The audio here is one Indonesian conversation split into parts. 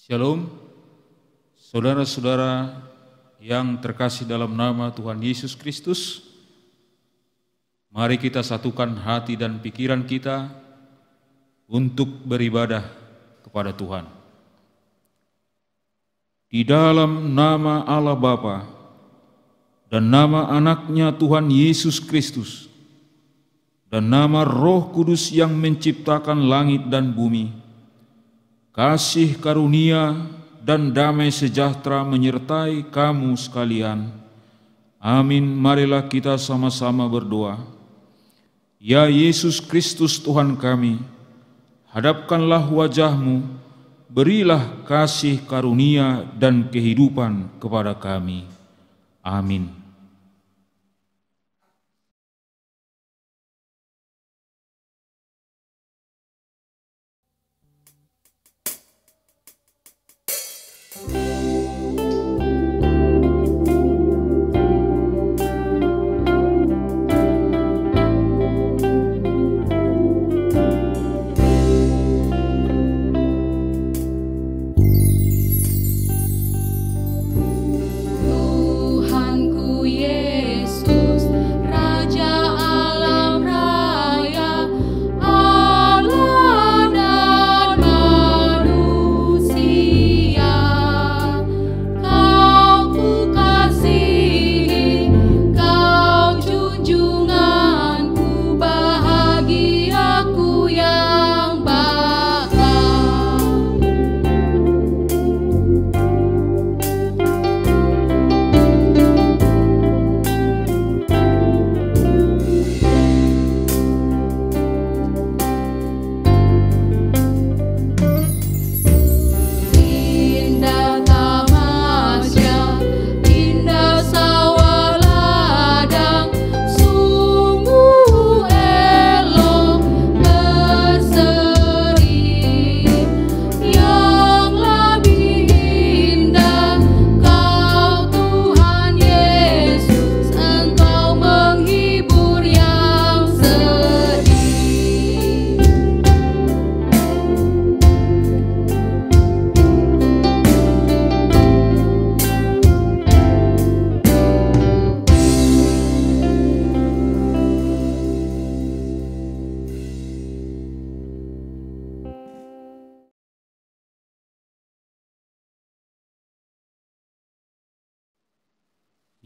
Shalom, saudara-saudara yang terkasih dalam nama Tuhan Yesus Kristus. Mari kita satukan hati dan pikiran kita untuk beribadah kepada Tuhan. Di dalam nama Allah Bapa dan nama anaknya Tuhan Yesus Kristus dan nama Roh Kudus yang menciptakan langit dan bumi, kasih karunia dan damai sejahtera menyertai kamu sekalian. Amin. Marilah kita sama-sama berdoa. Ya Yesus Kristus Tuhan kami, hadapkanlah wajah-Mu, berilah kasih karunia dan kehidupan kepada kami. Amin.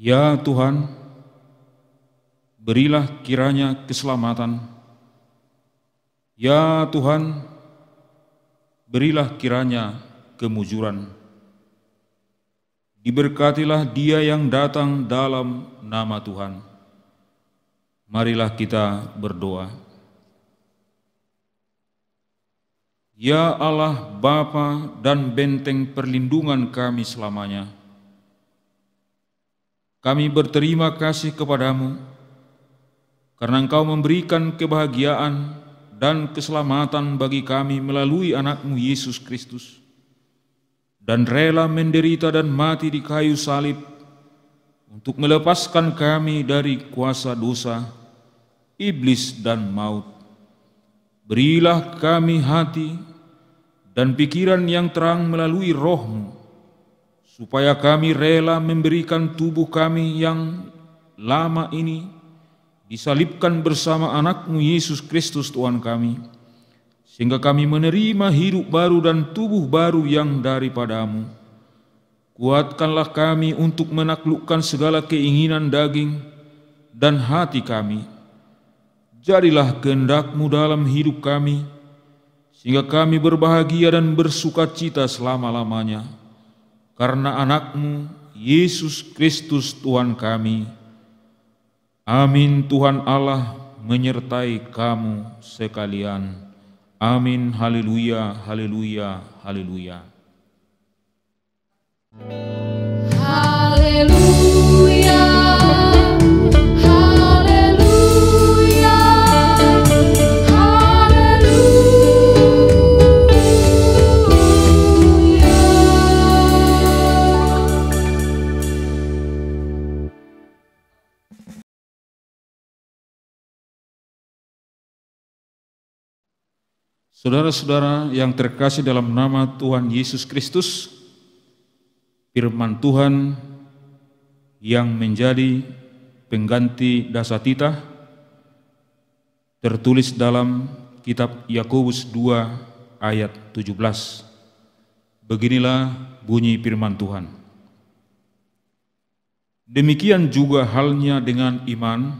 Ya Tuhan, berilah kiranya keselamatan. Ya Tuhan, berilah kiranya kemujuran. Diberkatilah dia yang datang dalam nama Tuhan. Marilah kita berdoa. Ya Allah Bapa dan benteng perlindungan kami selamanya, kami berterima kasih kepadamu karena Engkau memberikan kebahagiaan dan keselamatan bagi kami melalui anak-Mu Yesus Kristus, dan rela menderita dan mati di kayu salib untuk melepaskan kami dari kuasa dosa, iblis dan maut. Berilah kami hati dan pikiran yang terang melalui Roh-Mu, supaya kami rela memberikan tubuh kami yang lama ini disalibkan bersama anak-Mu Yesus Kristus Tuhan kami, sehingga kami menerima hidup baru dan tubuh baru yang daripada-Mu. Kuatkanlah kami untuk menaklukkan segala keinginan daging dan hati kami. Jadilah kehendak-Mu dalam hidup kami, sehingga kami berbahagia dan bersukacita selama-lamanya, karena anak-Mu Yesus Kristus Tuhan kami. Amin. Tuhan Allah menyertai kamu sekalian. Amin. Haleluya, haleluya, haleluya. Haleluya, haleluya, Saudara-saudara yang terkasih dalam nama Tuhan Yesus Kristus, firman Tuhan yang menjadi pengganti dasatita tertulis dalam kitab Yakobus 2 ayat 17. Beginilah bunyi firman Tuhan. Demikian juga halnya dengan iman.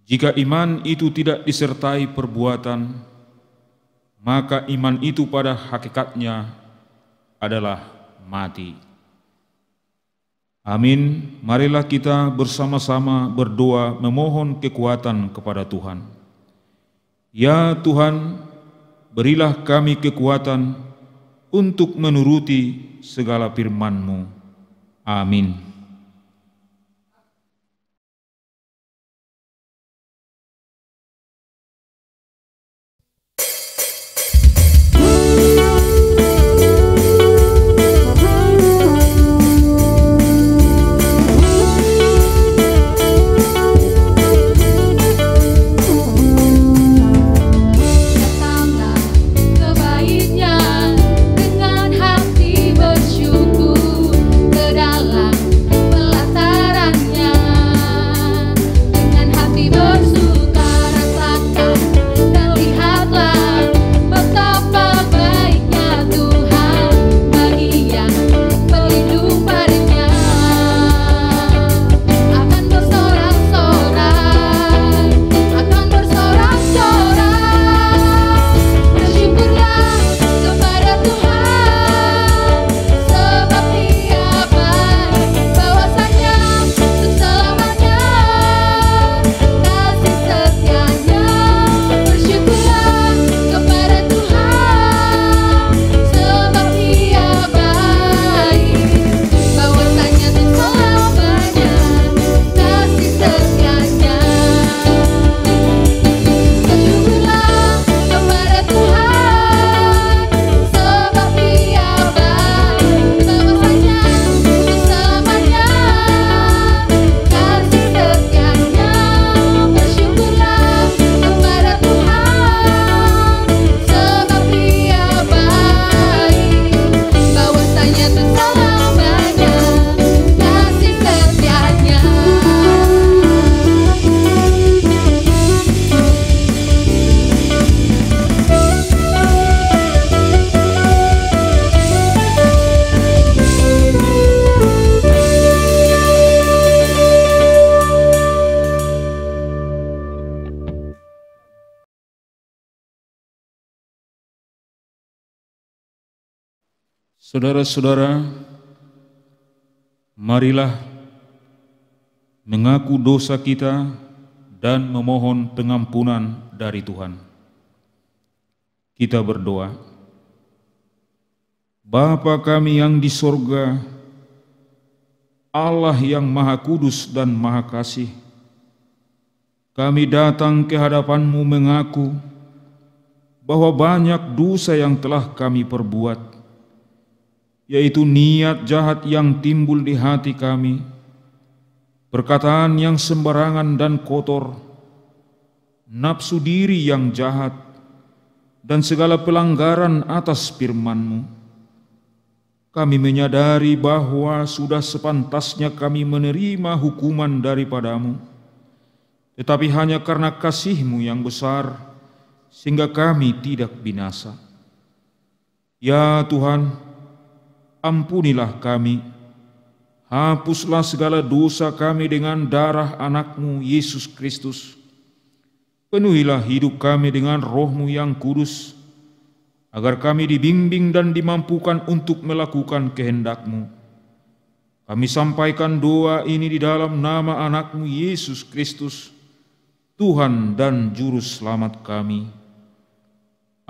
Jika iman itu tidak disertai perbuatan, maka iman itu pada hakikatnya adalah mati. Amin. Marilah kita bersama-sama berdoa memohon kekuatan kepada Tuhan. Ya Tuhan, berilah kami kekuatan untuk menuruti segala firman-Mu. Amin. Saudara-saudara, marilah mengaku dosa kita dan memohon pengampunan dari Tuhan. Kita berdoa. Bapa kami yang di sorga, Allah yang Maha Kudus dan Maha Kasih, kami datang ke hadapan-Mu mengaku bahwa banyak dosa yang telah kami perbuat, yaitu niat jahat yang timbul di hati kami, perkataan yang sembarangan dan kotor, nafsu diri yang jahat, dan segala pelanggaran atas firman-Mu. Kami menyadari bahwa sudah sepantasnya kami menerima hukuman daripada-Mu, tetapi hanya karena kasih-Mu yang besar, sehingga kami tidak binasa. Ya Tuhan, ampunilah kami, hapuslah segala dosa kami dengan darah anak-Mu Yesus Kristus. Penuhilah hidup kami dengan Roh-Mu yang kudus, agar kami dibimbing dan dimampukan untuk melakukan kehendak-Mu. Kami sampaikan doa ini di dalam nama anak-Mu Yesus Kristus, Tuhan dan Juru Selamat kami.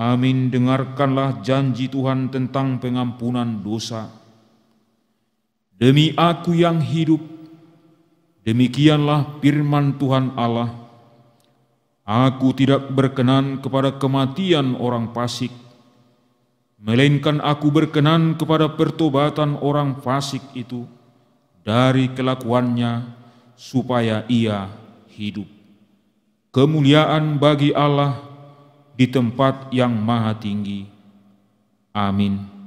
Amin. Dengarkanlah janji Tuhan tentang pengampunan dosa. Demi Aku yang hidup, demikianlah firman Tuhan Allah, Aku tidak berkenan kepada kematian orang fasik, melainkan Aku berkenan kepada pertobatan orang fasik itu dari kelakuannya, supaya ia hidup. Kemuliaan bagi Allah di tempat yang maha tinggi. Amin.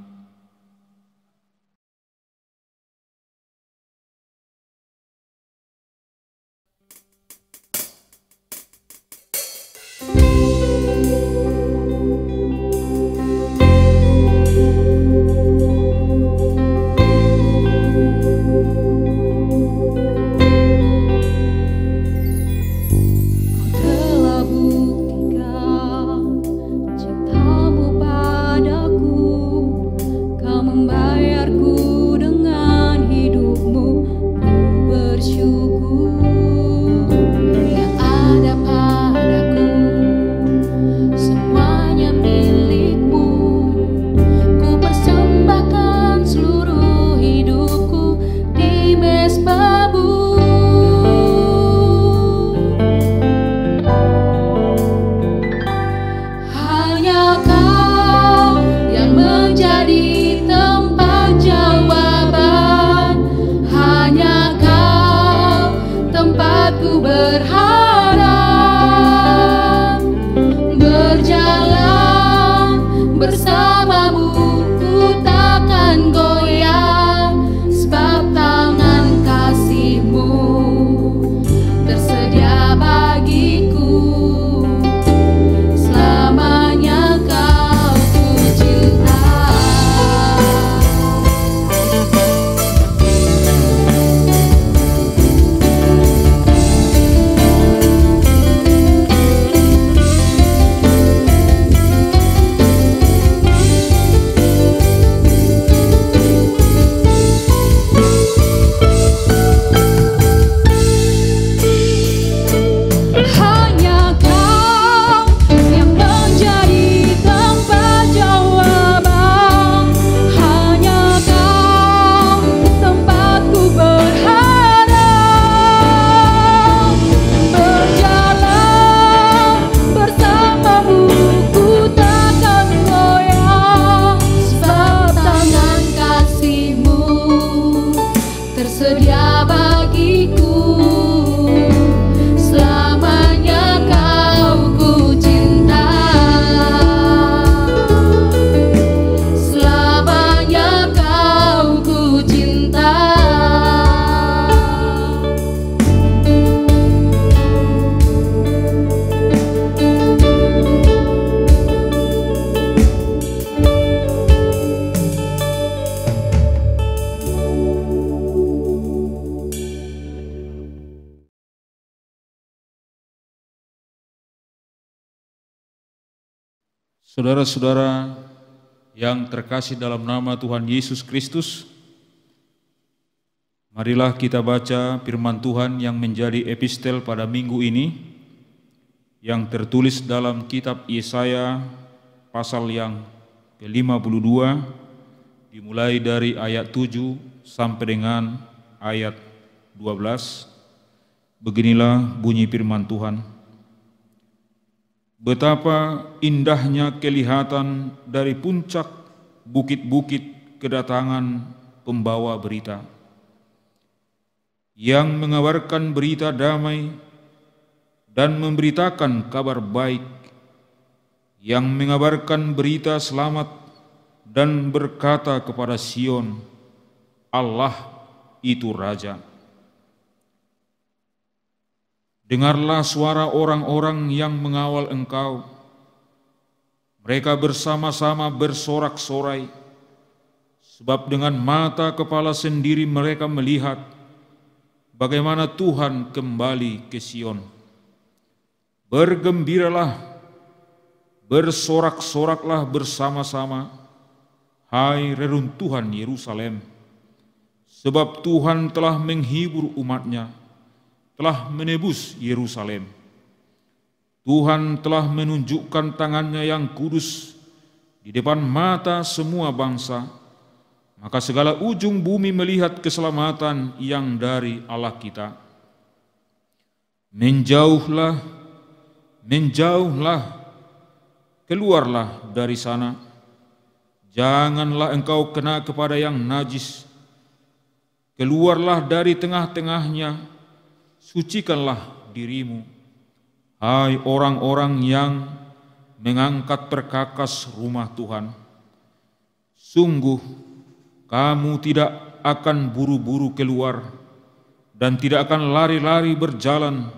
Saudara-saudara yang terkasih dalam nama Tuhan Yesus Kristus, marilah kita baca firman Tuhan yang menjadi epistel pada minggu ini, yang tertulis dalam kitab Yesaya pasal yang ke-52, dimulai dari ayat 7 sampai dengan ayat 12. Beginilah bunyi firman Tuhan. Betapa indahnya kelihatan dari puncak bukit-bukit kedatangan pembawa berita, yang mengabarkan berita damai dan memberitakan kabar baik, yang mengabarkan berita selamat dan berkata kepada Sion, Allah itu Raja. Dengarlah suara orang-orang yang mengawal Engkau. Mereka bersama-sama bersorak-sorai, sebab dengan mata kepala sendiri mereka melihat bagaimana Tuhan kembali ke Sion. Bergembiralah, bersorak-soraklah bersama-sama, hai reruntuhan Yerusalem, sebab Tuhan telah menghibur umat-Nya, telah menebus Yerusalem. Tuhan telah menunjukkan tangannya yang kudus di depan mata semua bangsa, maka segala ujung bumi melihat keselamatan yang dari Allah kita. Menjauhlah, menjauhlah, keluarlah dari sana. Janganlah engkau kena kepada yang najis. Keluarlah dari tengah-tengahnya, sucikanlah dirimu, hai orang-orang yang mengangkat perkakas rumah Tuhan. Sungguh, kamu tidak akan buru-buru keluar dan tidak akan lari-lari berjalan,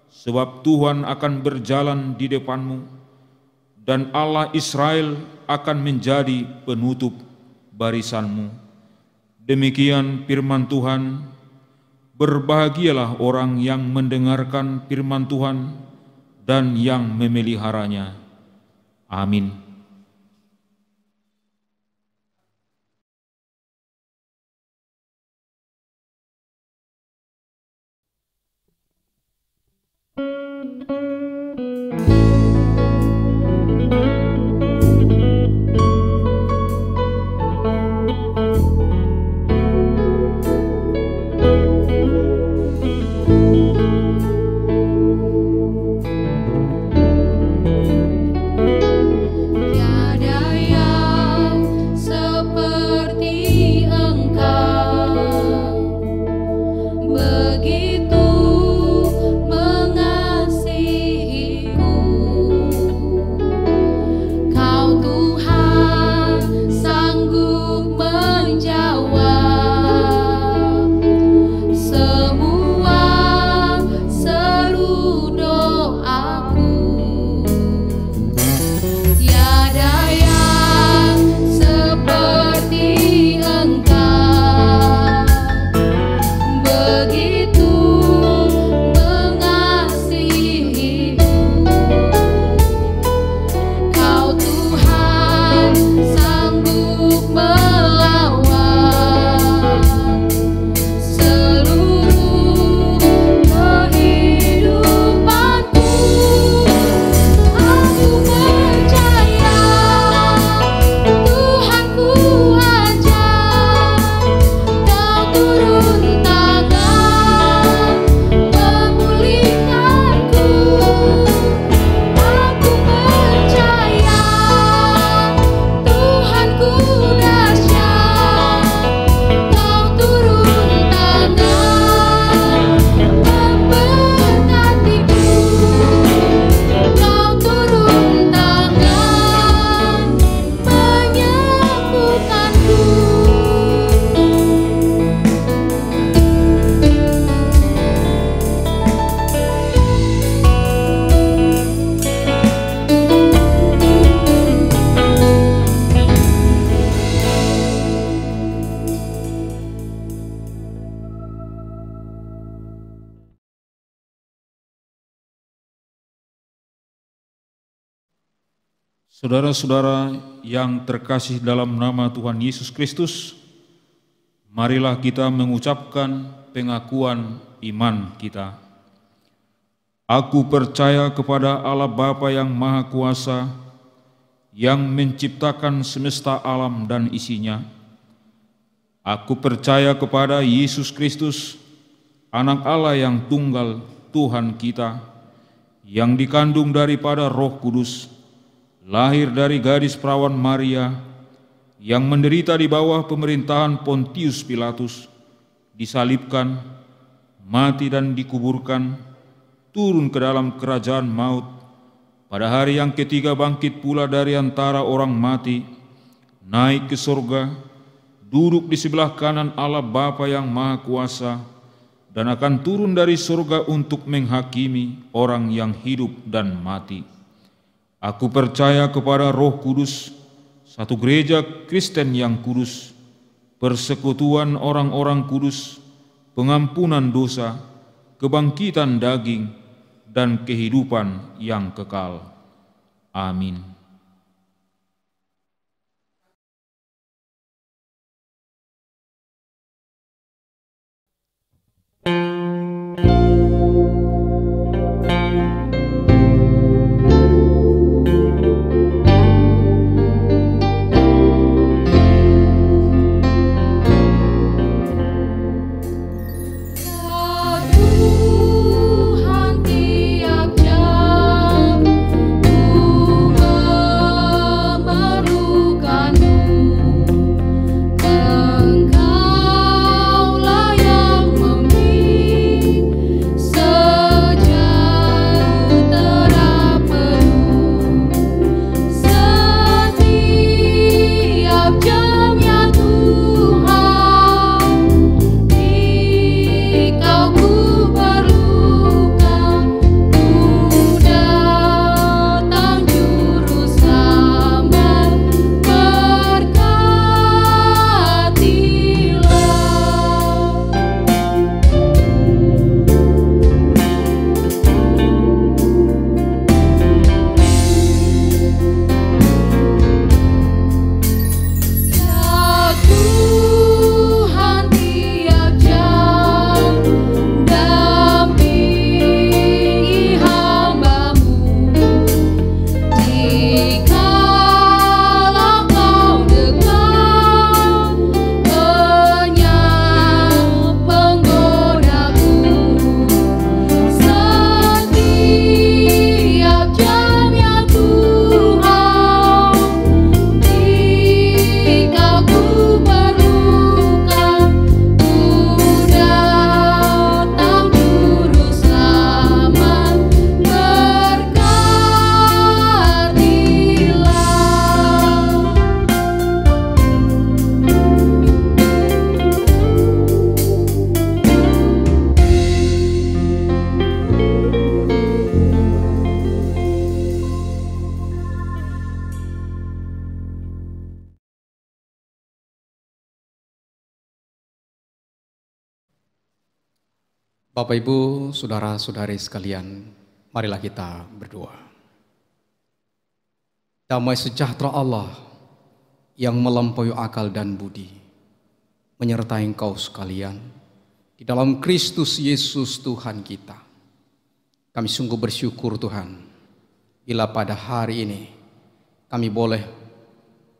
sebab Tuhan akan berjalan di depanmu, dan Allah Israel akan menjadi penutup barisanmu. Demikian firman Tuhan. Berbahagialah orang yang mendengarkan firman Tuhan dan yang memeliharanya. Amin. Saudara-saudara yang terkasih dalam nama Tuhan Yesus Kristus, marilah kita mengucapkan pengakuan iman kita. Aku percaya kepada Allah Bapa yang Maha Kuasa, yang menciptakan semesta alam dan isinya. Aku percaya kepada Yesus Kristus, Anak Allah yang tunggal, Tuhan kita, yang dikandung daripada Roh Kudus, lahir dari gadis perawan Maria, yang menderita di bawah pemerintahan Pontius Pilatus, disalibkan, mati dan dikuburkan, turun ke dalam kerajaan maut, pada hari yang ketiga bangkit pula dari antara orang mati, naik ke surga, duduk di sebelah kanan Allah Bapa yang Maha Kuasa, dan akan turun dari surga untuk menghakimi orang yang hidup dan mati. Aku percaya kepada Roh Kudus, satu gereja Kristen yang kudus, persekutuan orang-orang kudus, pengampunan dosa, kebangkitan daging, dan kehidupan yang kekal. Amin. Tuhan tiap jam ku Bapak, Ibu, saudara-saudari sekalian, marilah kita berdoa. Damai sejahtera Allah yang melampaui akal dan budi menyertai engkau sekalian di dalam Kristus Yesus Tuhan kita. Kami sungguh bersyukur Tuhan, bila pada hari ini kami boleh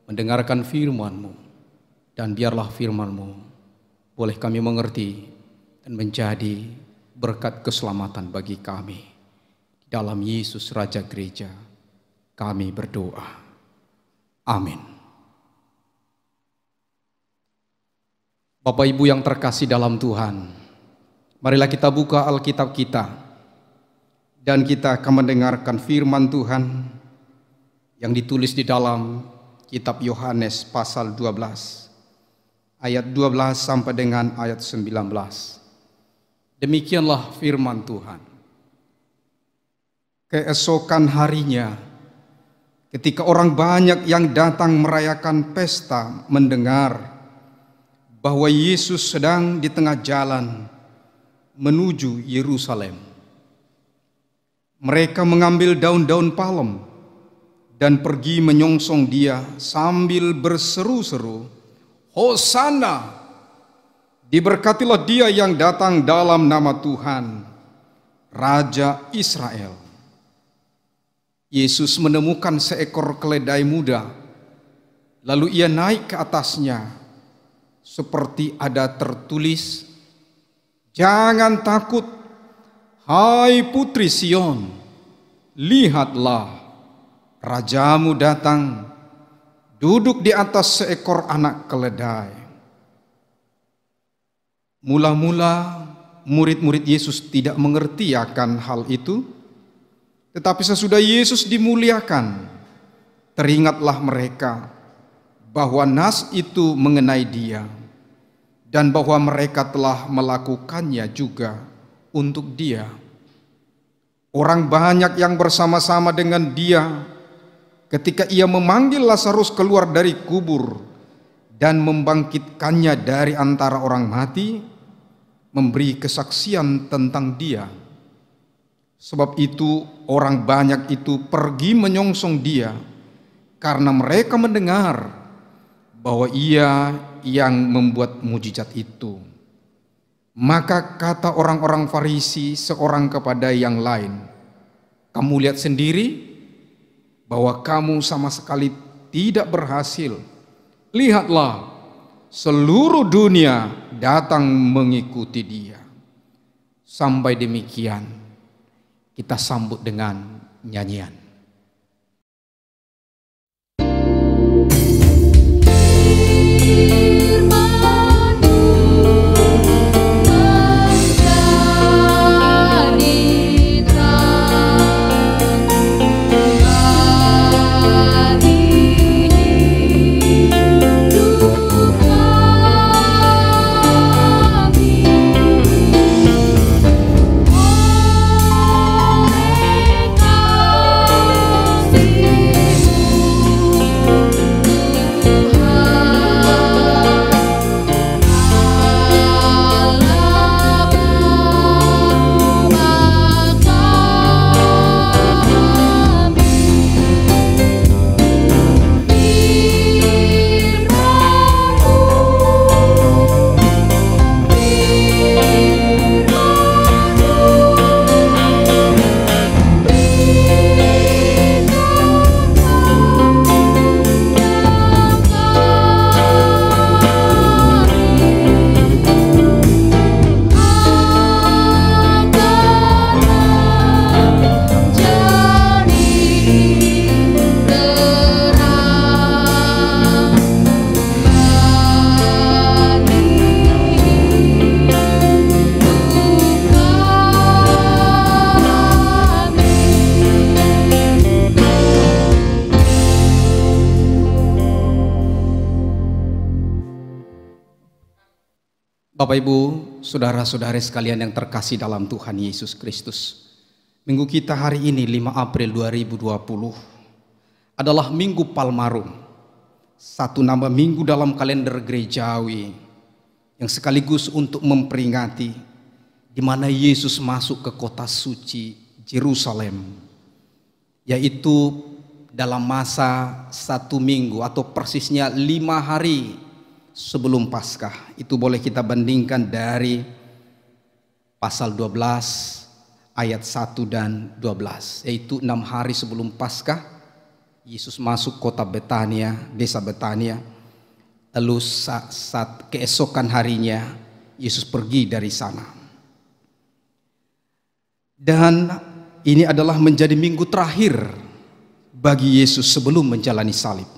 mendengarkan firman-Mu, dan biarlah firman-Mu boleh kami mengerti dan menjadi berkat keselamatan bagi kami. Di dalam Yesus Raja Gereja kami berdoa. Amin. Bapak Ibu yang terkasih dalam Tuhan, marilah kita buka Alkitab kita dan kita akan mendengarkan firman Tuhan yang ditulis di dalam kitab Yohanes pasal 12 ayat 12 sampai dengan ayat 19. Demikianlah firman Tuhan. Keesokan harinya, ketika orang banyak yang datang merayakan pesta mendengar bahwa Yesus sedang di tengah jalan menuju Yerusalem, mereka mengambil daun-daun palem dan pergi menyongsong Dia sambil berseru-seru, "Hosana! Diberkatilah Dia yang datang dalam nama Tuhan, Raja Israel." Yesus menemukan seekor keledai muda, lalu Ia naik ke atasnya, seperti ada tertulis, "Jangan takut, hai putri Sion, lihatlah, Rajamu datang, duduk di atas seekor anak keledai." Mula-mula murid-murid Yesus tidak mengerti akan hal itu, tetapi sesudah Yesus dimuliakan, teringatlah mereka bahwa nas itu mengenai Dia, dan bahwa mereka telah melakukannya juga untuk Dia. Orang banyak yang bersama-sama dengan Dia ketika Ia memanggil Lazarus keluar dari kubur dan membangkitkannya dari antara orang mati, memberi kesaksian tentang Dia. Sebab itu orang banyak itu pergi menyongsong Dia, karena mereka mendengar bahwa Ia yang membuat mujizat itu. Maka kata orang-orang Farisi seorang kepada yang lain, "Kamu lihat sendiri bahwa kamu sama sekali tidak berhasil. Lihatlah, seluruh dunia datang mengikuti Dia." Sampai demikian kita sambut dengan nyanyian. Bapak, Ibu, saudara-saudari sekalian yang terkasih dalam Tuhan Yesus Kristus, minggu kita hari ini 5 April 2020 adalah Minggu Palmarum, satu nama minggu dalam kalender gerejawi yang sekaligus untuk memperingati di mana Yesus masuk ke kota suci Yerusalem, yaitu dalam masa 1 minggu atau persisnya 5 hari sebelum Paskah. Itu boleh kita bandingkan dari pasal 12 ayat 1 dan 12, yaitu 6 hari sebelum Paskah Yesus masuk kota Betania, desa Betania. Lalu saat keesokan harinya Yesus pergi dari sana. Dan ini adalah menjadi minggu terakhir bagi Yesus sebelum menjalani salib.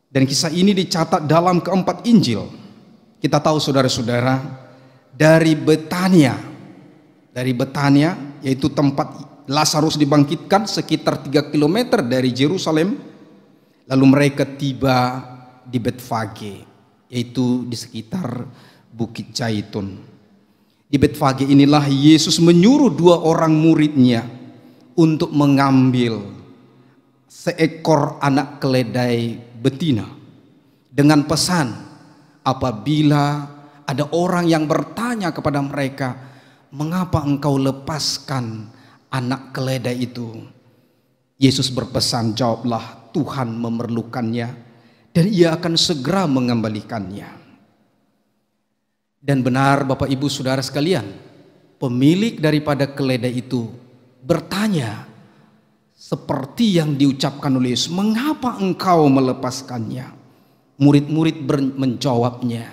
Dan kisah ini dicatat dalam keempat Injil. Kita tahu saudara-saudara, dari Betania, yaitu tempat Lazarus dibangkitkan sekitar 3 km dari Yerusalem. Lalu mereka tiba di Betfage, yaitu di sekitar Bukit Zaitun. Di Betfage inilah Yesus menyuruh 2 orang muridnya untuk mengambil seekor anak keledai betina dengan pesan, apabila ada orang yang bertanya kepada mereka, mengapa engkau lepaskan anak keledai itu? Yesus berpesan, jawablah, Tuhan memerlukannya dan ia akan segera mengembalikannya. Dan benar Bapak Ibu Saudara sekalian, pemilik daripada keledai itu bertanya seperti yang diucapkan oleh Yesus, mengapa engkau melepaskannya? Murid-murid menjawabnya,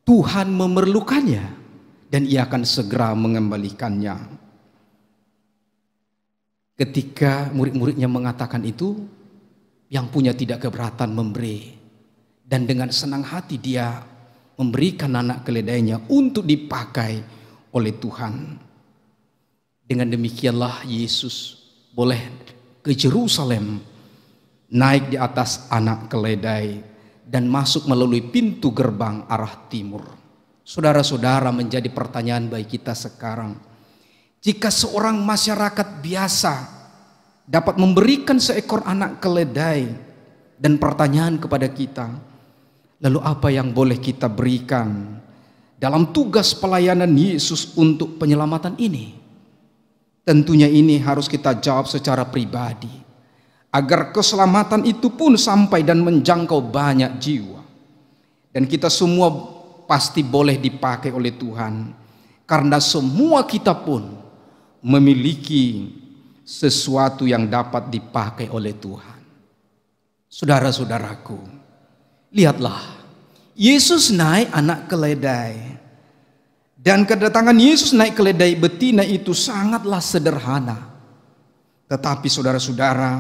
Tuhan memerlukannya dan ia akan segera mengembalikannya. Ketika murid-muridnya mengatakan itu, yang punya tidak keberatan memberi, dan dengan senang hati dia memberikan anak keledainya untuk dipakai oleh Tuhan. Dengan demikianlah Yesus boleh ke Yerusalem, naik di atas anak keledai dan masuk melalui pintu gerbang arah timur. Saudara-saudara, menjadi pertanyaan bagi kita sekarang, jika seorang masyarakat biasa dapat memberikan seekor anak keledai, dan pertanyaan kepada kita, lalu apa yang boleh kita berikan dalam tugas pelayanan Yesus untuk penyelamatan ini? Tentunya ini harus kita jawab secara pribadi, agar keselamatan itu pun sampai dan menjangkau banyak jiwa. Dan kita semua pasti boleh dipakai oleh Tuhan, karena semua kita pun memiliki sesuatu yang dapat dipakai oleh Tuhan. Saudara-saudaraku, lihatlah, Yesus naik anak keledai. Dan kedatangan Yesus naik keledai betina itu sangatlah sederhana. Tetapi saudara-saudara,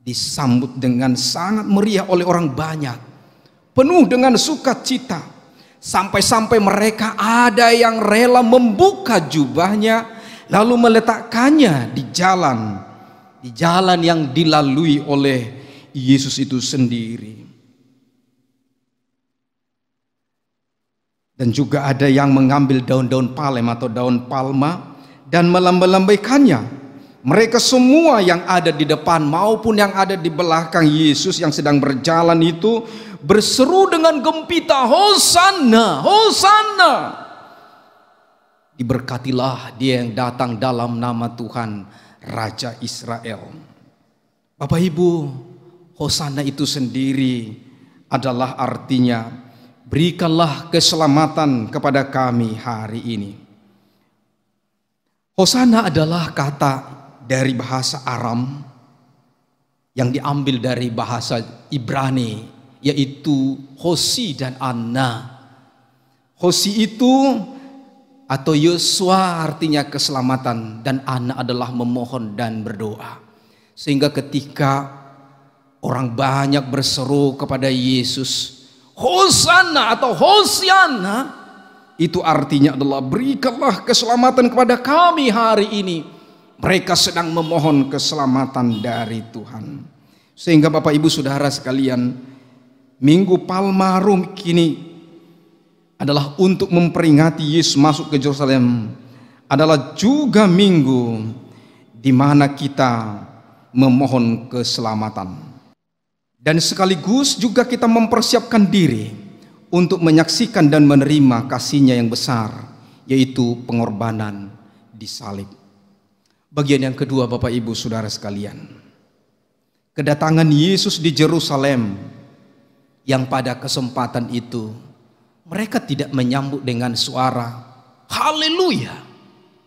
disambut dengan sangat meriah oleh orang banyak, penuh dengan sukacita. Sampai-sampai mereka ada yang rela membuka jubahnya, lalu meletakkannya di jalan yang dilalui oleh Yesus itu sendiri. Dan juga ada yang mengambil daun-daun palem atau daun palma dan melambai-lambaikannya. Mereka semua yang ada di depan maupun yang ada di belakang Yesus yang sedang berjalan itu berseru dengan gempita, Hosana, Hosana. Diberkatilah dia yang datang dalam nama Tuhan, Raja Israel. Bapak Ibu, Hosana itu sendiri adalah artinya, berikanlah keselamatan kepada kami hari ini. Hosana adalah kata dari bahasa Aram yang diambil dari bahasa Ibrani, yaitu Hosi dan Anna. Hosi itu atau Yosua artinya keselamatan, dan Anna adalah memohon dan berdoa. Sehingga ketika orang banyak berseru kepada Yesus, Hosana atau Hosiana, itu artinya adalah berikanlah keselamatan kepada kami hari ini. Mereka sedang memohon keselamatan dari Tuhan. Sehingga Bapak Ibu Saudara sekalian, Minggu Palmarum kini adalah untuk memperingati Yesus masuk ke Yerusalem, adalah juga minggu di mana kita memohon keselamatan. Dan sekaligus juga kita mempersiapkan diri untuk menyaksikan dan menerima kasih-Nya yang besar, yaitu pengorbanan di salib. Bagian yang kedua, Bapak Ibu Saudara sekalian, kedatangan Yesus di Yerusalem, yang pada kesempatan itu mereka tidak menyambut dengan suara haleluya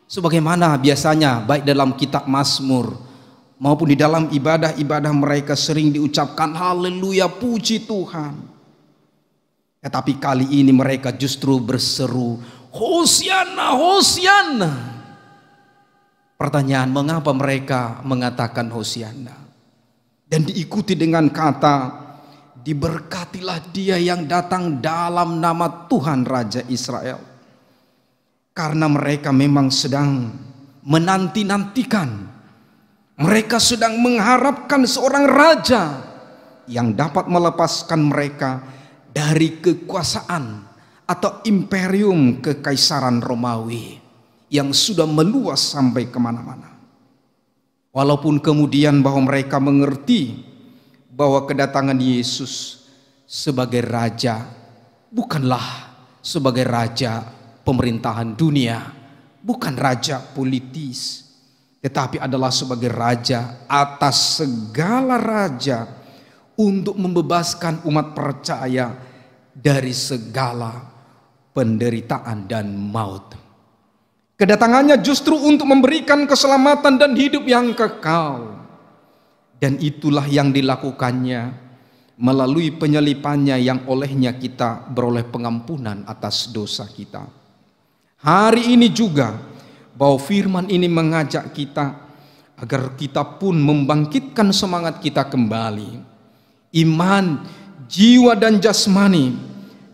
sebagaimana biasanya baik dalam kitab Mazmur maupun di dalam ibadah-ibadah mereka sering diucapkan haleluya, puji Tuhan. Tetapi kali ini mereka justru berseru Hosianna, Hosianna. Pertanyaan, mengapa mereka mengatakan Hosianna? Dan diikuti dengan kata, diberkatilah dia yang datang dalam nama Tuhan Raja Israel. Karena mereka memang sedang menanti-nantikan, mereka sedang mengharapkan seorang raja yang dapat melepaskan mereka dari kekuasaan atau imperium kekaisaran Romawi yang sudah meluas sampai kemana-mana. Walaupun kemudian bahwa mereka mengerti bahwa kedatangan Yesus sebagai raja bukanlah sebagai raja pemerintahan dunia, bukan raja politis, tetapi adalah sebagai raja atas segala raja untuk membebaskan umat percaya dari segala penderitaan dan maut. Kedatangannya justru untuk memberikan keselamatan dan hidup yang kekal. Dan itulah yang dilakukannya melalui penyalipannya yang olehnya kita beroleh pengampunan atas dosa kita. Hari ini juga bahwa firman ini mengajak kita agar kita pun membangkitkan semangat kita kembali. Iman, jiwa dan jasmani.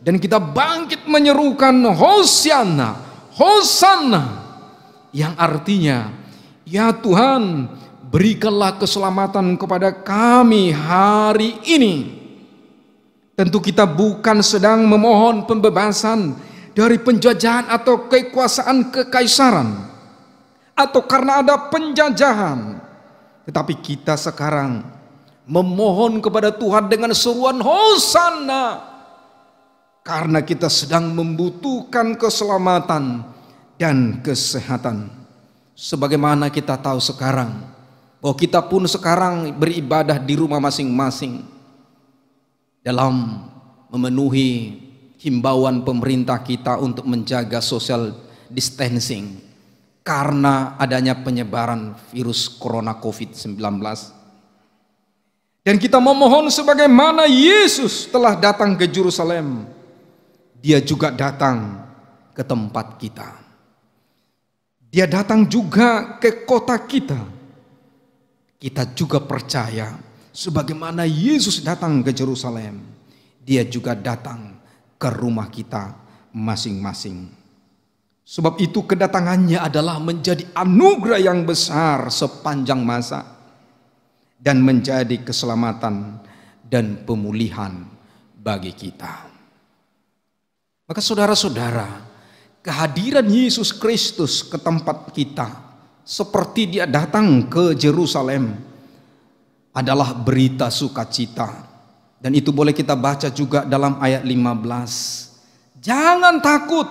Dan kita bangkit menyerukan Hosianna, Hosanna, yang artinya, ya Tuhan, berikanlah keselamatan kepada kami hari ini. Tentu kita bukan sedang memohon pembebasan dari penjajahan atau kekuasaan kekaisaran, atau karena ada penjajahan. Tetapi kita sekarang memohon kepada Tuhan dengan seruan Hosanna, karena kita sedang membutuhkan keselamatan dan kesehatan. Sebagaimana kita tahu sekarang bahwa kita pun sekarang beribadah di rumah masing-masing dalam memenuhi himbauan pemerintah kita untuk menjaga social distancing karena adanya penyebaran virus corona COVID-19. Dan kita memohon sebagaimana Yesus telah datang ke Yerusalem, Dia juga datang ke tempat kita. Dia datang juga ke kota kita. Kita juga percaya sebagaimana Yesus datang ke Yerusalem, Dia juga datang ke rumah kita masing-masing. Sebab itu kedatangannya adalah menjadi anugerah yang besar sepanjang masa dan menjadi keselamatan dan pemulihan bagi kita. Maka saudara-saudara, kehadiran Yesus Kristus ke tempat kita seperti Dia datang ke Yerusalem adalah berita sukacita. Dan itu boleh kita baca juga dalam ayat 15. Jangan takut,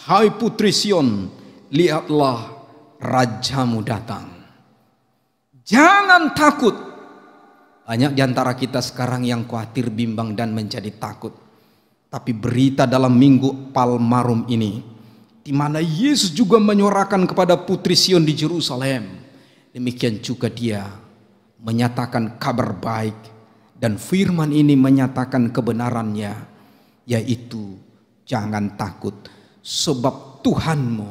hai putri Sion, lihatlah rajamu datang. Jangan takut. Banyak di antara kita sekarang yang khawatir, bimbang dan menjadi takut. Tapi berita dalam minggu Palmarum ini, di mana Yesus juga menyuarakan kepada putri Sion di Yerusalem, demikian juga Dia menyatakan kabar baik, dan firman ini menyatakan kebenarannya, yaitu jangan takut, sebab Tuhanmu,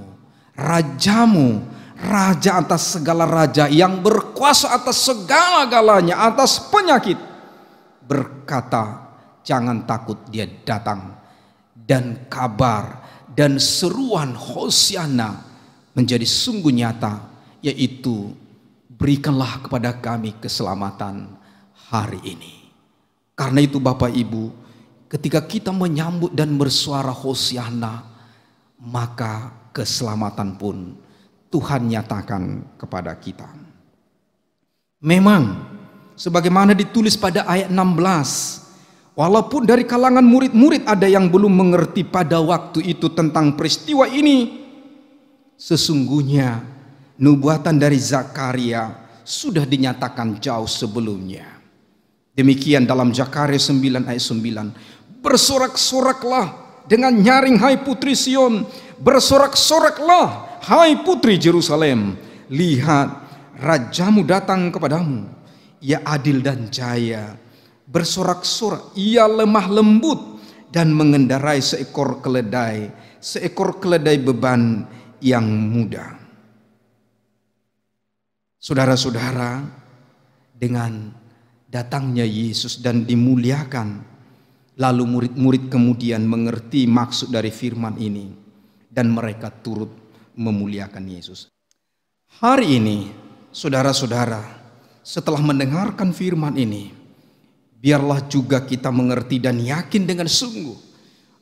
Rajamu, Raja atas segala raja, yang berkuasa atas segala-galanya, atas penyakit, berkata, jangan takut, Dia datang. Dan kabar dan seruan Hosianna menjadi sungguh nyata, yaitu berikanlah kepada kami keselamatan hari ini. Karena itu Bapak Ibu, ketika kita menyambut dan bersuara Hosianna, maka keselamatan pun Tuhan nyatakan kepada kita. Memang sebagaimana ditulis pada ayat 16, Walaupun dari kalangan murid-murid ada yang belum mengerti pada waktu itu tentang peristiwa ini, sesungguhnya nubuatan dari Zakaria sudah dinyatakan jauh sebelumnya. Demikian dalam Zakaria 9 ayat 9. Bersorak-soraklah dengan nyaring hai putri Sion, bersorak-soraklah hai putri Jerusalem. Lihat, rajamu datang kepadamu, ia adil dan jaya. Bersorak-sorak, ia lemah lembut dan mengendarai seekor keledai beban yang mudah. Saudara-saudara, dengan datangnya Yesus dan dimuliakan, lalu murid-murid kemudian mengerti maksud dari firman ini dan mereka turut memuliakan Yesus. Hari ini, saudara-saudara, setelah mendengarkan firman ini, biarlah juga kita mengerti dan yakin dengan sungguh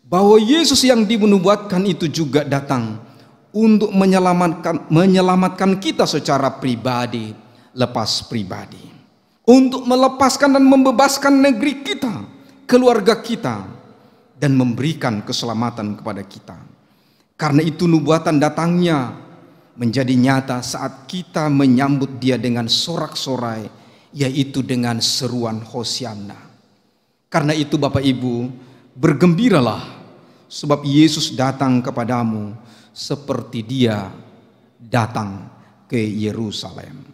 bahwa Yesus yang dinubuatkan itu juga datang untuk menyelamatkan kita secara pribadi, lepas pribadi, untuk melepaskan dan membebaskan negeri kita, keluarga kita, dan memberikan keselamatan kepada kita. Karena itu nubuatan datangnya menjadi nyata saat kita menyambut Dia dengan sorak-sorai, yaitu dengan seruan Hosianna. Karena itu Bapak Ibu, bergembiralah sebab Yesus datang kepadamu seperti Dia datang ke Yerusalem.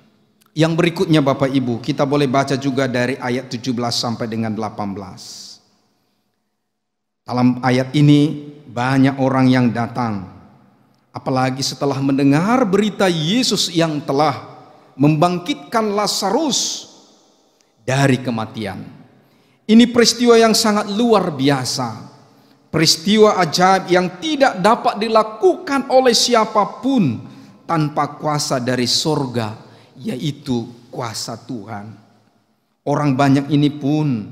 Yang berikutnya Bapak Ibu, kita boleh baca juga dari ayat 17 sampai dengan 18. Dalam ayat ini banyak orang yang datang, apalagi setelah mendengar berita Yesus yang telah membangkitkan Lazarus dari kematian. Ini peristiwa yang sangat luar biasa, peristiwa ajaib yang tidak dapat dilakukan oleh siapapun tanpa kuasa dari sorga, yaitu kuasa Tuhan. Orang banyak ini pun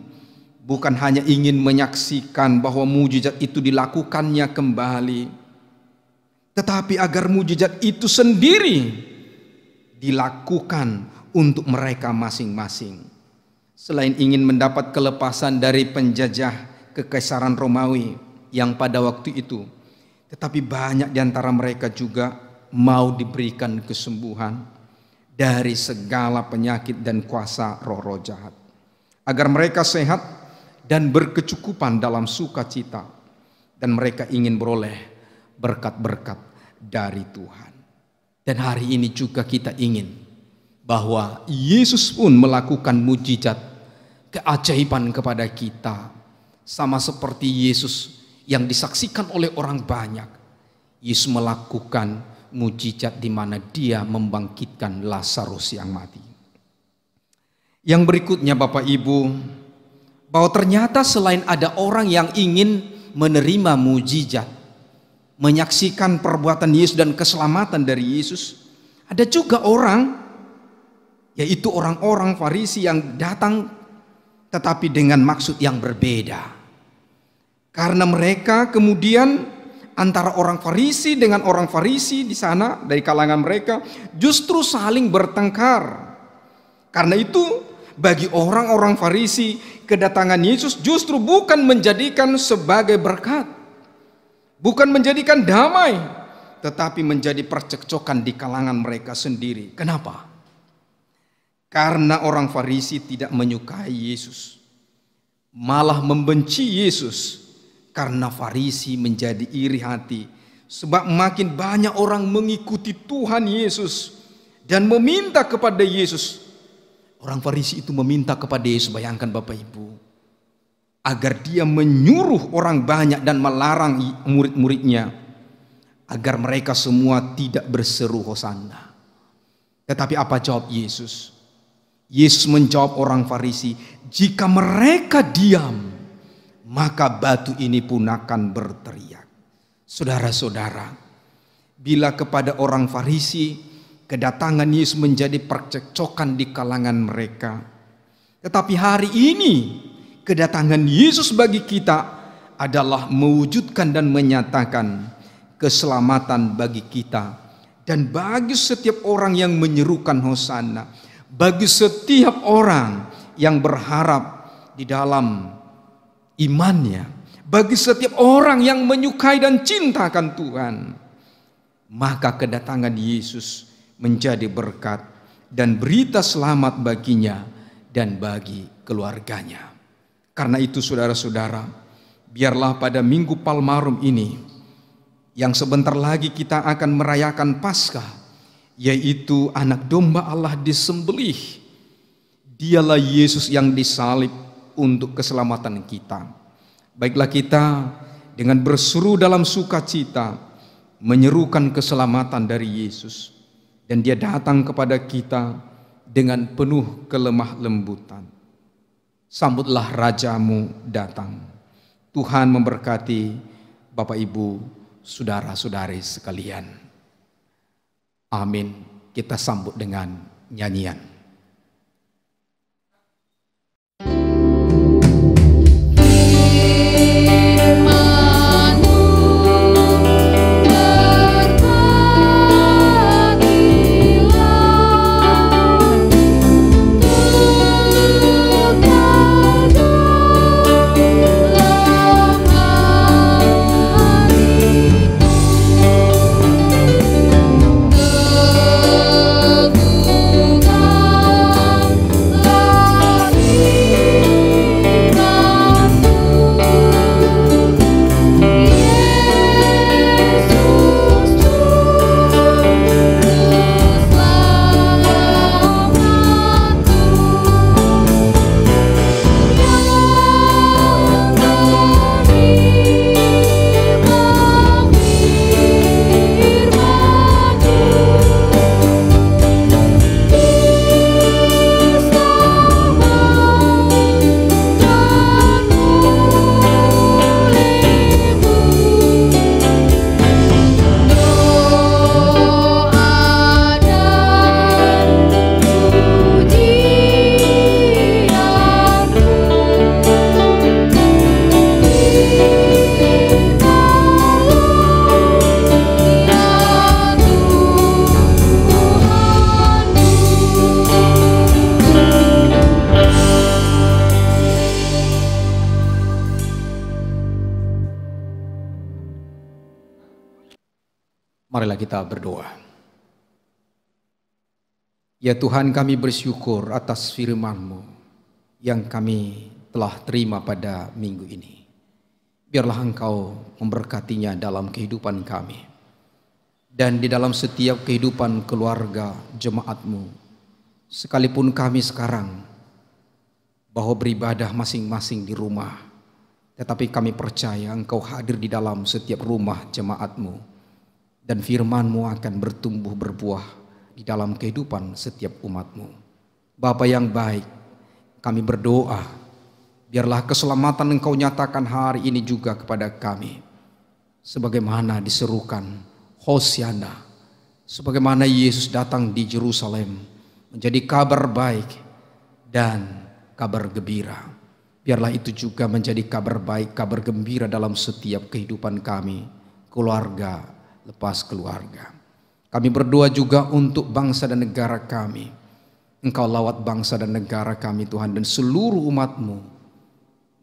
bukan hanya ingin menyaksikan bahwa mujizat itu dilakukannya kembali, tetapi agar mujizat itu sendiri dilakukan untuk mereka masing-masing. Selain ingin mendapat kelepasan dari penjajah kekaisaran Romawi yang pada waktu itu, tetapi banyak di antara mereka juga mau diberikan kesembuhan dari segala penyakit dan kuasa roh-roh jahat, agar mereka sehat dan berkecukupan dalam sukacita, dan mereka ingin beroleh berkat-berkat dari Tuhan. Dan hari ini juga kita ingin bahwa Yesus pun melakukan mujizat keajaiban kepada kita, sama seperti Yesus yang disaksikan oleh orang banyak. Yesus melakukan mujizat di mana Dia membangkitkan Lazarus yang mati. Yang berikutnya Bapak Ibu, bahwa ternyata selain ada orang yang ingin menerima mujizat, menyaksikan perbuatan Yesus dan keselamatan dari Yesus, ada juga orang, yaitu orang-orang Farisi yang datang tetapi dengan maksud yang berbeda. Karena mereka kemudian antara orang Farisi dengan orang Farisi di sana dari kalangan mereka justru saling bertengkar. Karena itu bagi orang-orang Farisi kedatangan Yesus justru bukan menjadikan sebagai berkat, bukan menjadikan damai, tetapi menjadi percekcokan di kalangan mereka sendiri. Kenapa? Karena orang Farisi tidak menyukai Yesus, malah membenci Yesus. Karena Farisi menjadi iri hati, sebab makin banyak orang mengikuti Tuhan Yesus dan meminta kepada Yesus. Orang Farisi itu meminta kepada Yesus, bayangkan Bapak Ibu, agar Dia menyuruh orang banyak dan melarang murid-muridnya agar mereka semua tidak berseru Hosanna. Tetapi apa jawab Yesus? Yesus menjawab orang Farisi, jika mereka diam, maka batu ini pun akan berteriak. Saudara-saudara, bila kepada orang Farisi kedatangan Yesus menjadi percekcokan di kalangan mereka, tetapi hari ini kedatangan Yesus bagi kita adalah mewujudkan dan menyatakan keselamatan bagi kita dan bagi setiap orang yang menyerukan Hosanna, bagi setiap orang yang berharap di dalam imannya, bagi setiap orang yang menyukai dan cinta akan Tuhan, maka kedatangan Yesus menjadi berkat dan berita selamat baginya dan bagi keluarganya. Karena itu saudara-saudara, biarlah pada Minggu Palmarum ini, yang sebentar lagi kita akan merayakan Paskah, yaitu anak domba Allah disembelih. Dialah Yesus yang disalib untuk keselamatan kita. Baiklah kita dengan berseru dalam sukacita menyerukan keselamatan dari Yesus, dan Dia datang kepada kita dengan penuh kelemah lembutan. Sambutlah Rajamu datang. Tuhan memberkati Bapak Ibu, saudara-saudari sekalian. Amin. Kita sambut dengan nyanyian. Marilah kita berdoa. Ya Tuhan, kami bersyukur atas firman-Mu yang kami telah terima pada minggu ini. Biarlah Engkau memberkatinya dalam kehidupan kami dan di dalam setiap kehidupan keluarga jemaat-Mu. Sekalipun kami sekarang bahwa beribadah masing-masing di rumah, tetapi kami percaya Engkau hadir di dalam setiap rumah jemaat-Mu. Dan firman-Mu akan bertumbuh berbuah di dalam kehidupan setiap umat-Mu. Bapa yang baik, kami berdoa, biarlah keselamatan Engkau nyatakan hari ini juga kepada kami. Sebagaimana diserukan Hosiana, sebagaimana Yesus datang di Yerusalem menjadi kabar baik dan kabar gembira. Biarlah itu juga menjadi kabar baik, kabar gembira dalam setiap kehidupan kami, keluarga, lepas keluarga. Kami berdoa juga untuk bangsa dan negara kami. Engkau lawat bangsa dan negara kami Tuhan, dan seluruh umat-Mu.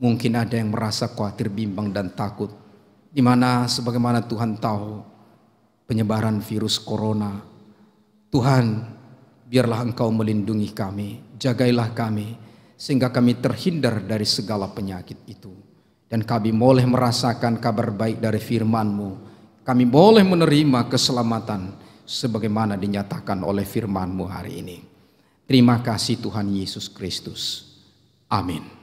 Mungkin ada yang merasa khawatir, bimbang dan takut, di mana sebagaimana Tuhan tahu penyebaran virus corona. Tuhan, biarlah Engkau melindungi kami, jagailah kami, sehingga kami terhindar dari segala penyakit itu. Dan kami boleh merasakan kabar baik dari firman-Mu. Kami boleh menerima keselamatan sebagaimana dinyatakan oleh firman-Mu hari ini. Terima kasih Tuhan Yesus Kristus. Amin.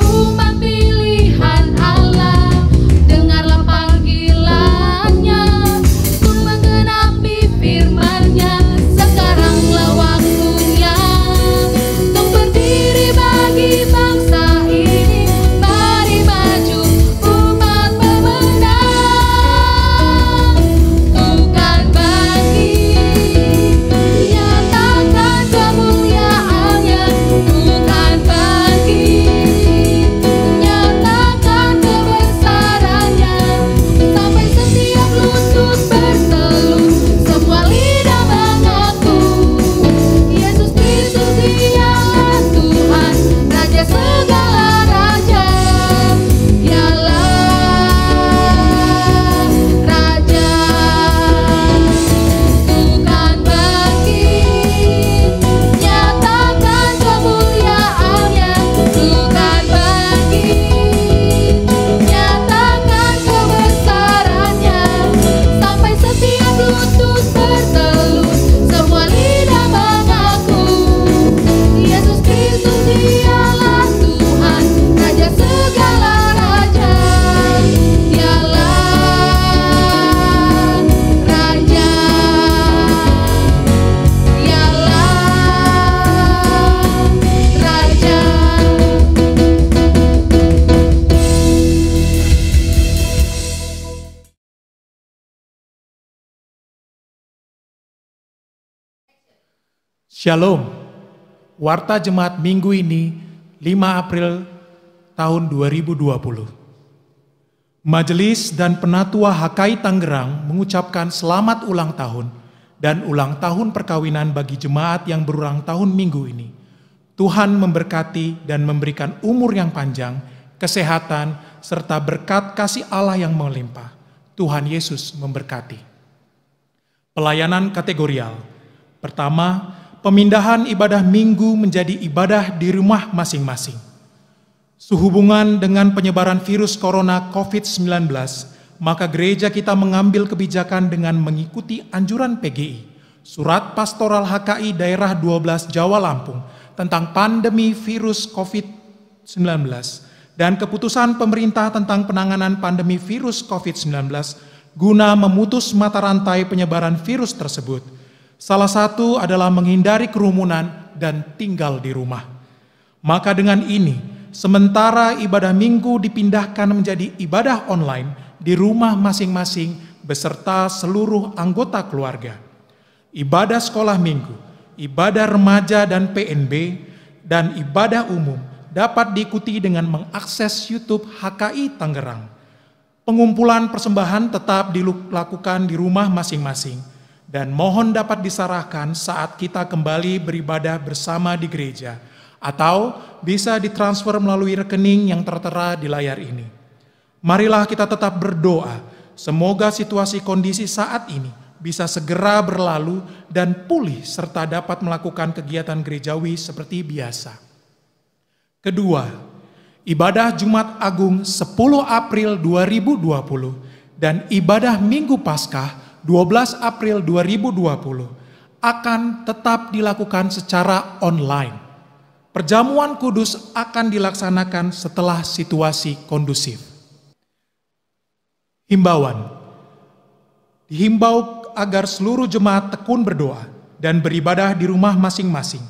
Umat pilihan Allah, dengarlah panggilan Shalom, Warta Jemaat minggu ini 5 April tahun 2020. Majelis dan Penatua HKI Tangerang mengucapkan selamat ulang tahun dan ulang tahun perkawinan bagi jemaat yang berulang tahun minggu ini. Tuhan memberkati dan memberikan umur yang panjang, kesehatan, serta berkat kasih Allah yang melimpah. Tuhan Yesus memberkati. Pelayanan kategorial. Pertama, pemindahan ibadah minggu menjadi ibadah di rumah masing-masing. Sehubungan dengan penyebaran virus corona COVID-19, maka gereja kita mengambil kebijakan dengan mengikuti anjuran PGI, Surat Pastoral HKI Daerah 12 Jawa Lampung tentang pandemi virus COVID-19, dan keputusan pemerintah tentang penanganan pandemi virus COVID-19 guna memutus mata rantai penyebaran virus tersebut. Salah satu adalah menghindari kerumunan dan tinggal di rumah. Maka dengan ini, sementara ibadah minggu dipindahkan menjadi ibadah online di rumah masing-masing beserta seluruh anggota keluarga. Ibadah sekolah minggu, ibadah remaja dan PNB, dan ibadah umum dapat diikuti dengan mengakses YouTube HKI Tangerang. Pengumpulan persembahan tetap dilakukan di rumah masing-masing, dan mohon dapat diserahkan saat kita kembali beribadah bersama di gereja, atau bisa ditransfer melalui rekening yang tertera di layar ini. Marilah kita tetap berdoa, semoga situasi kondisi saat ini bisa segera berlalu dan pulih serta dapat melakukan kegiatan gerejawi seperti biasa. Kedua, ibadah Jumat Agung 10 April 2020 dan ibadah Minggu Paskah 12 April 2020 akan tetap dilakukan secara online. Perjamuan kudus akan dilaksanakan setelah situasi kondusif. Himbauan. Dihimbau agar seluruh jemaat tekun berdoa dan beribadah di rumah masing-masing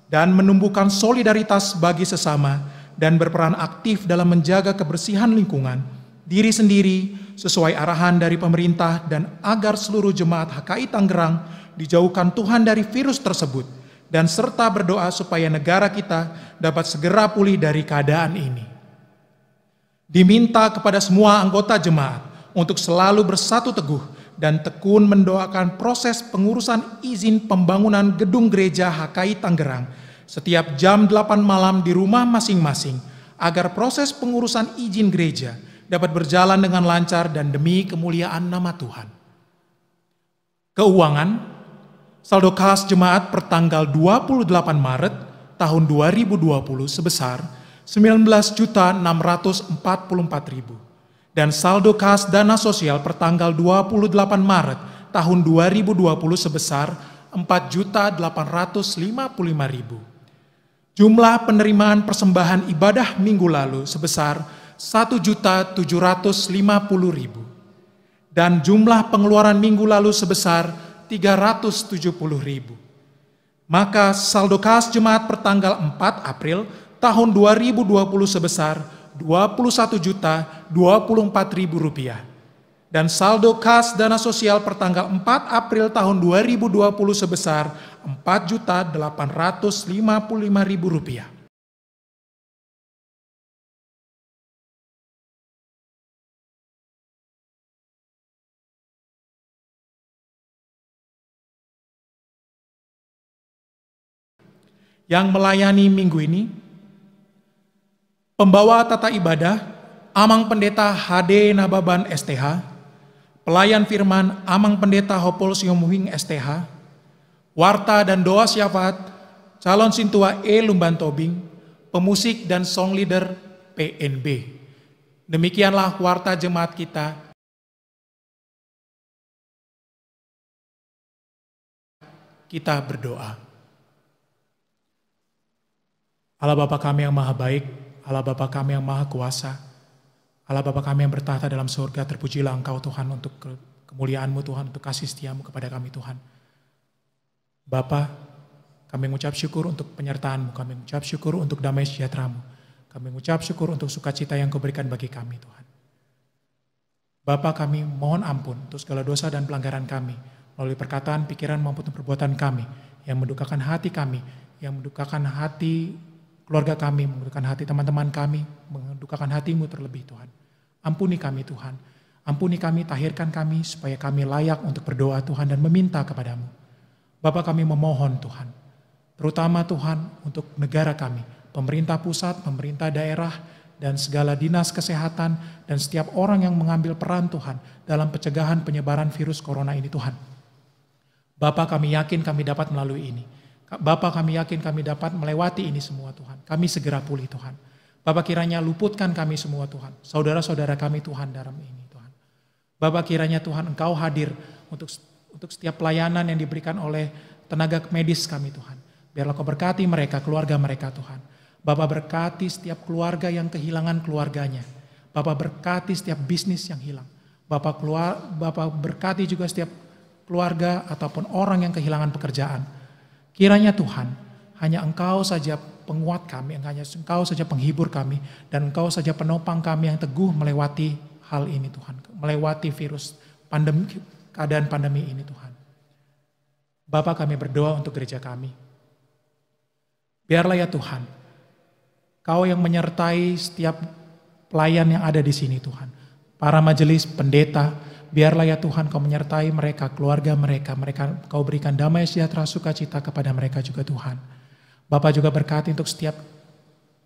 dan menumbuhkan solidaritas bagi sesama dan berperan aktif dalam menjaga kebersihan lingkungan, diri sendiri, sesuai arahan dari pemerintah, dan agar seluruh jemaat HKI Tangerang dijauhkan Tuhan dari virus tersebut, dan serta berdoa supaya negara kita dapat segera pulih dari keadaan ini. Diminta kepada semua anggota jemaat untuk selalu bersatu teguh dan tekun mendoakan proses pengurusan izin pembangunan gedung gereja HKI Tangerang setiap jam 8 malam di rumah masing-masing, agar proses pengurusan izin gereja dapat berjalan dengan lancar dan demi kemuliaan nama Tuhan. Keuangan, saldo kas jemaat pertanggal 28 Maret tahun 2020 sebesar 19.644.000 dan saldo kas dana sosial pertanggal 28 Maret tahun 2020 sebesar 4.855.000. Jumlah penerimaan persembahan ibadah minggu lalu sebesar 1.750.000 dan jumlah pengeluaran minggu lalu sebesar 370.000. Maka saldo kas jemaat pertanggal 4 April tahun 2020 sebesar Rp21.024.000 dan saldo kas dana sosial pertanggal 4 April tahun 2020 sebesar Rp4.855.000. Yang melayani minggu ini, pembawa tata ibadah, Amang Pendeta HD Nababan STH, pelayan firman Amang Pendeta Hopol Siomwing STH, warta dan doa syafaat, calon sintua Lumban Tobing, pemusik dan song leader PNB. Demikianlah warta jemaat kita. Kita berdoa. Allah Bapa kami yang maha baik, Allah Bapa kami yang maha kuasa, Allah Bapa kami yang bertahta dalam surga, terpujilah Engkau Tuhan untuk kemuliaan-Mu Tuhan, untuk kasih setia-Mu kepada kami Tuhan. Bapa, kami mengucap syukur untuk penyertaan-Mu, kami mengucap syukur untuk damai sejahtera-Mu, kami mengucap syukur untuk sukacita yang Kau berikan bagi kami Tuhan. Bapa, kami mohon ampun untuk segala dosa dan pelanggaran kami, melalui perkataan, pikiran maupun perbuatan kami, yang mendukakan hati kami, yang mendukakan hati keluarga kami, mendukakan hati teman-teman kami, mendukakan hati-Mu terlebih Tuhan. Ampuni kami Tuhan, ampuni kami, tahirkan kami supaya kami layak untuk berdoa Tuhan dan meminta kepadamu. Bapa kami memohon Tuhan, terutama Tuhan untuk negara kami, pemerintah pusat, pemerintah daerah, dan segala dinas kesehatan, dan setiap orang yang mengambil peran Tuhan dalam pencegahan penyebaran virus corona ini Tuhan. Bapa kami yakin kami dapat melalui ini. Bapa kami yakin kami dapat melewati ini semua Tuhan. Kami segera pulih Tuhan. Bapa kiranya luputkan kami semua Tuhan. Saudara-saudara kami Tuhan dalam ini Tuhan. Bapa kiranya Tuhan Engkau hadir untuk setiap pelayanan yang diberikan oleh tenaga medis kami Tuhan. Biarlah Kau berkati mereka, keluarga mereka Tuhan. Bapak berkati setiap keluarga yang kehilangan keluarganya. Bapak berkati setiap bisnis yang hilang. Bapak berkati juga setiap keluarga ataupun orang yang kehilangan pekerjaan. Kiranya Tuhan, hanya Engkau saja penguat kami, hanya Engkau saja penghibur kami, dan Engkau saja penopang kami yang teguh melewati hal ini Tuhan. Melewati virus keadaan pandemi ini Tuhan. Bapak kami berdoa untuk gereja kami. Biarlah ya Tuhan, Kau yang menyertai setiap pelayan yang ada di sini Tuhan. Para majelis, pendeta, biarlah ya Tuhan Kau menyertai mereka, keluarga mereka Kau berikan damai sejahtera sukacita kepada mereka juga Tuhan. Bapak juga berkati untuk setiap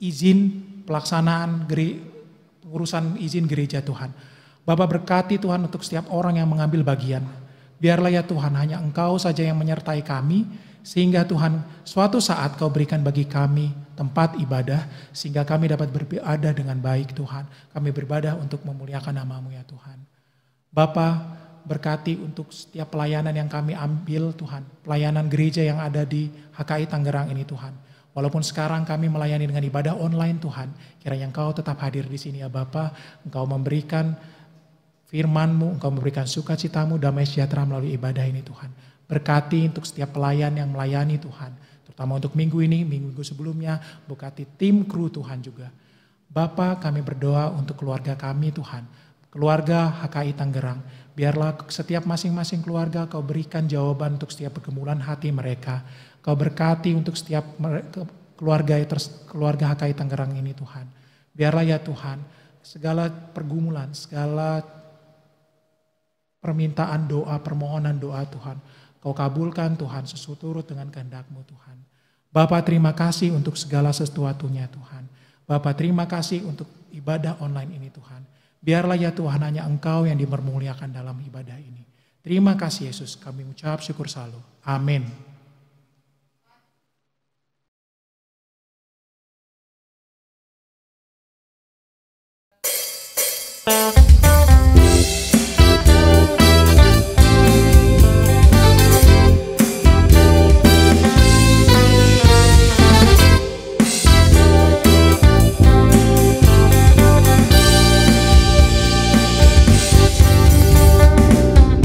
izin pelaksanaan urusan izin gereja Tuhan. Bapak berkati Tuhan untuk setiap orang yang mengambil bagian. Biarlah ya Tuhan hanya Engkau saja yang menyertai kami, sehingga Tuhan suatu saat Kau berikan bagi kami tempat ibadah, sehingga kami dapat beribadah dengan baik Tuhan. Kami beribadah untuk memuliakan nama-Mu ya Tuhan. Bapa berkati untuk setiap pelayanan yang kami ambil Tuhan. Pelayanan gereja yang ada di HKI Tangerang ini Tuhan. Walaupun sekarang kami melayani dengan ibadah online Tuhan, kiranya Engkau tetap hadir di sini ya Bapa. Engkau memberikan firman-Mu, Engkau memberikan sukacita-Mu, damai sejahtera melalui ibadah ini Tuhan. Berkati untuk setiap pelayan yang melayani Tuhan. Terutama untuk minggu ini, minggu sebelumnya, berkati tim kru Tuhan juga. Bapa kami berdoa untuk keluarga kami Tuhan. Keluarga HKI Tangerang. Biarlah setiap masing-masing keluarga Kau berikan jawaban untuk setiap pergumulan hati mereka. Kau berkati untuk setiap keluarga HKI Tangerang ini Tuhan. Biarlah ya Tuhan, segala pergumulan, segala permintaan doa, permohonan doa Tuhan, Kau kabulkan Tuhan sesuai turut dengan kehendak-Mu Tuhan. Bapa terima kasih untuk segala sesuatunya Tuhan. Bapa terima kasih untuk ibadah online ini Tuhan. Biarlah ya Tuhan hanya Engkau yang dipermuliakan dalam ibadah ini. Terima kasih Yesus, kami ucap syukur selalu. Amin.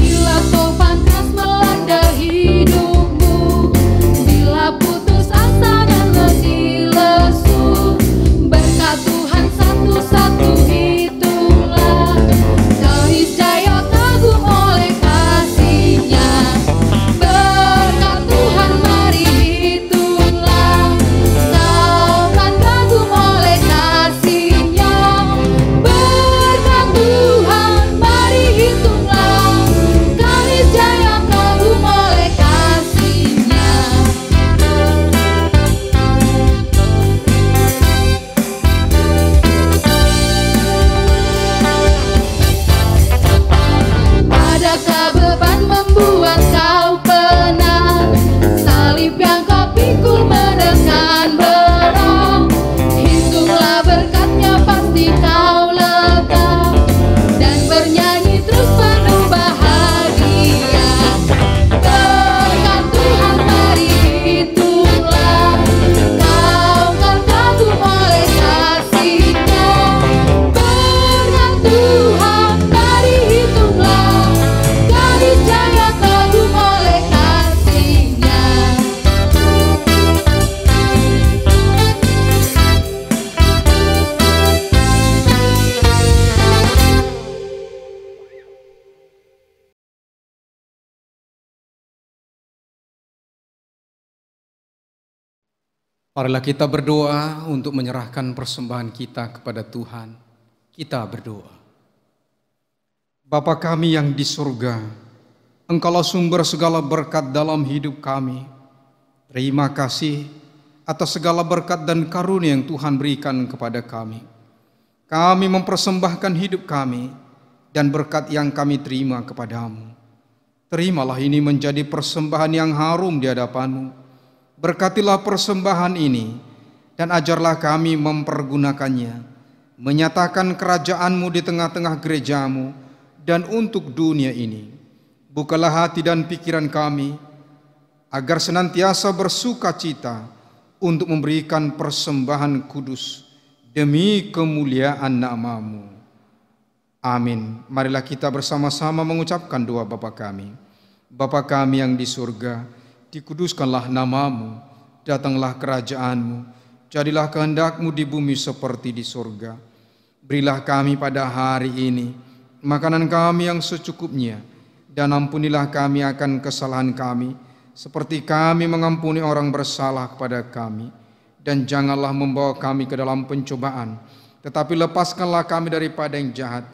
Bila kau panas melanda hidupmu, Marilah kita berdoa untuk menyerahkan persembahan kita kepada Tuhan. Kita berdoa. Bapa kami yang di surga, Engkaulah sumber segala berkat dalam hidup kami. Terima kasih atas segala berkat dan karunia yang Tuhan berikan kepada kami. Kami mempersembahkan hidup kami dan berkat yang kami terima kepadamu. Terimalah ini menjadi persembahan yang harum di hadapan-Mu. Berkatilah persembahan ini dan ajarlah kami mempergunakannya, menyatakan kerajaan-Mu di tengah-tengah gereja-Mu dan untuk dunia ini. Bukalah hati dan pikiran kami, agar senantiasa bersuka cita untuk memberikan persembahan kudus demi kemuliaan nama-Mu. Amin. Marilah kita bersama-sama mengucapkan doa Bapa kami. Bapa kami yang di surga, dikuduskanlah nama-Mu, datanglah kerajaan-Mu, jadilah kehendak-Mu di bumi seperti di surga. Berilah kami pada hari ini makanan kami yang secukupnya, dan ampunilah kami akan kesalahan kami, seperti kami mengampuni orang bersalah kepada kami. Dan janganlah membawa kami ke dalam pencobaan, tetapi lepaskanlah kami daripada yang jahat,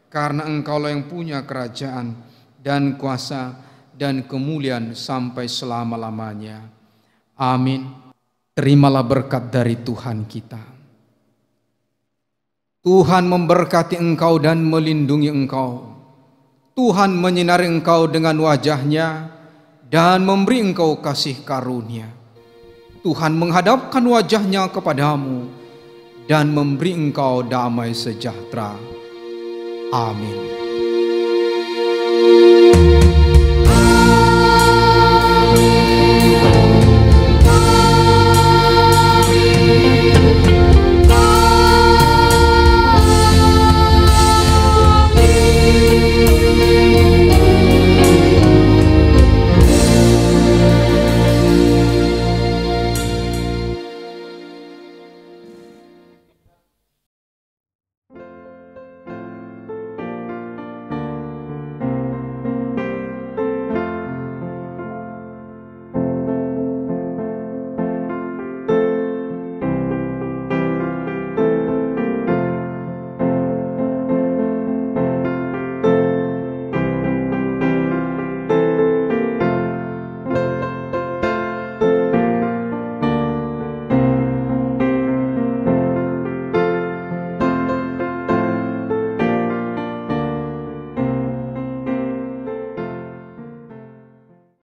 karena Engkaulah yang punya kerajaan dan kuasa dan kemuliaan sampai selama-lamanya. Amin. Terimalah berkat dari Tuhan kita. Tuhan memberkati engkau dan melindungi engkau. Tuhan menyinari engkau dengan wajah-Nya dan memberi engkau kasih karunia. Tuhan menghadapkan wajah-Nya kepadamu dan memberi engkau damai sejahtera. Amin.